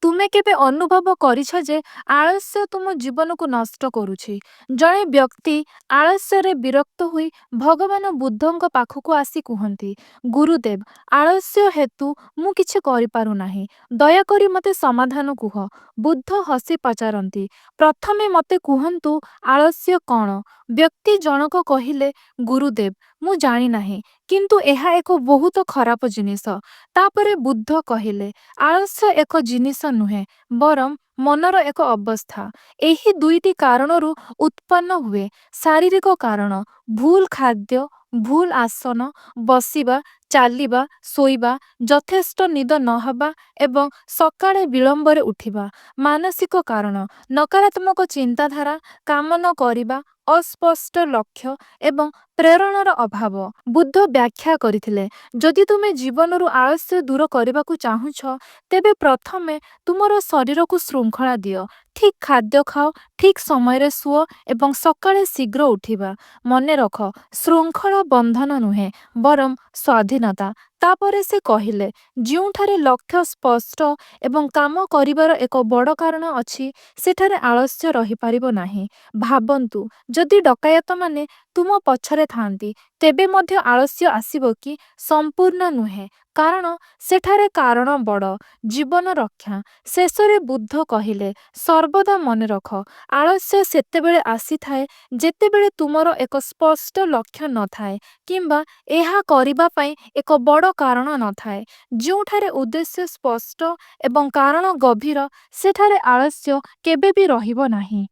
ତୁମେ କେବେ ଅନୁଭବ କରିଛ ଯେ ଆଳସ୍ୟ ତୁମ ଜୀବନକୁ ନଷ୍ଟ କରୁଛି? ଜଣେ ବ୍ୟକ୍ତି ଆଳସ୍ୟରେ ବିରକ୍ତ ହୋଇ ଭଗବାନ ବୁଦ୍ଧଙ୍କ ପାଖକୁ ଆସି କୁହନ୍ତି, ଗୁରୁଦେବ, ଆଳସ୍ୟ ହେତୁ ମୁଁ କିଛି କରିପାରୁନାହିଁ। ଦୟାକରି ମୋତେ ସମାଧାନ କୁହ। ବୁଦ୍ଧ ହସି ପଚାରନ୍ତି, ପ୍ରଥମେ ମୋତେ କୁହନ୍ତୁ ଆଳସ୍ୟ କ'ଣ? ବ୍ୟକ୍ତି ଜଣକ କହିଲେ, ଗୁରୁଦେବ, ମୁଁ ଜାଣିନାହିଁ, କିନ୍ତୁ ଏହା ଏକ ବହୁତ ଖରାପ ଜିନିଷ। ତାପରେ ବୁଦ୍ଧ କହିଲେ, ଆଳସ୍ୟ ଏକ ଜିନିଷ ନୁହେଁ, ବରଂ ମନର ଏକ ଅବସ୍ଥା। ଏହି ଦୁଇଟି କାରଣରୁ ଉତ୍ପନ୍ନ ହୁଏ। ଶାରୀରିକ କାରଣ, ଭୁଲ ଖାଦ୍ୟ, ଭୁଲ ଆସନ, ବସିବା, ଚାଲିବା, ଶୋଇବା, ଯଥେଷ୍ଟ ନିଦ ନହେବା ଏବଂ ସକାଳେ ବିଳମ୍ବରେ ଉଠିବା। ମାନସିକ କାରଣ, ନକାରାତ୍ମକ ଚିନ୍ତାଧାରା, କାମ ନ କରିବା, ଅସ୍ପଷ୍ଟ ଲକ୍ଷ୍ୟ ଏବଂ ପ୍ରେରଣାର ଅଭାବ। ବୁଦ୍ଧ ବ୍ୟାଖ୍ୟା କରିଥିଲେ, ଯଦି ତୁମେ ଜୀବନରୁ ଆଳସ୍ୟ ଦୂର କରିବାକୁ ଚାହୁଁଛ, ତେବେ ପ୍ରଥମେ ତୁମର ଶରୀରକୁ ଶୃଙ୍ଖଳା ଦିଅ। ଠିକ୍ ଖାଦ୍ୟ ଖାଅ, ଠିକ୍ ସମୟରେ ଶୁଅ ଏବଂ ସକାଳେ ଶୀଘ୍ର ଉଠିବା। ମନେ ରଖ, ଶୃଙ୍ଖଳ ବନ୍ଧନ ନୁହେଁ, ବରଂ ସ୍ୱାଧୀନତା। ତାପରେ ସେ କହିଲେ, ଯେଉଁଠାରେ ଲକ୍ଷ୍ୟ ସ୍ପଷ୍ଟ ଏବଂ କାମ କରିବାର ଏକ ବଡ଼ କାରଣ ଅଛି, ସେଠାରେ ଆଳସ୍ୟ ରହିପାରିବ ନାହିଁ। ଭାବନ୍ତୁ, ଯଦି ଡକାୟତମାନେ ତୁମ ପଛରେ ଥାଆନ୍ତି, ତେବେ ମଧ୍ୟ ଆଳସ୍ୟ ଆସିବ କି? ସମ୍ପୂର୍ଣ୍ଣ ନୁହେଁ, କାରଣ ସେଠାରେ କାରଣ ବଡ଼, ଜୀବନ ରକ୍ଷା। ଶେଷରେ ବୁଦ୍ଧ କହିଲେ, ସର୍ବଦା ମନେ ରଖ, ଆଳସ୍ୟ ସେତେବେଳେ ଆସିଥାଏ ଯେତେବେଳେ ତୁମର ଏକ ସ୍ପଷ୍ଟ ଲକ୍ଷ୍ୟ ନଥାଏ କିମ୍ବା ଏହା କରିବା ପାଇଁ ଏକ ବଡ଼ କାରଣ ନଥାଏ। ଯେଉଁଠାରେ ଉଦ୍ଦେଶ୍ୟ ସ୍ପଷ୍ଟ ଏବଂ କାରଣ ଗଭୀର, ସେଠାରେ ଆଳସ୍ୟ କେବେ ବି ରହିବ ନାହିଁ।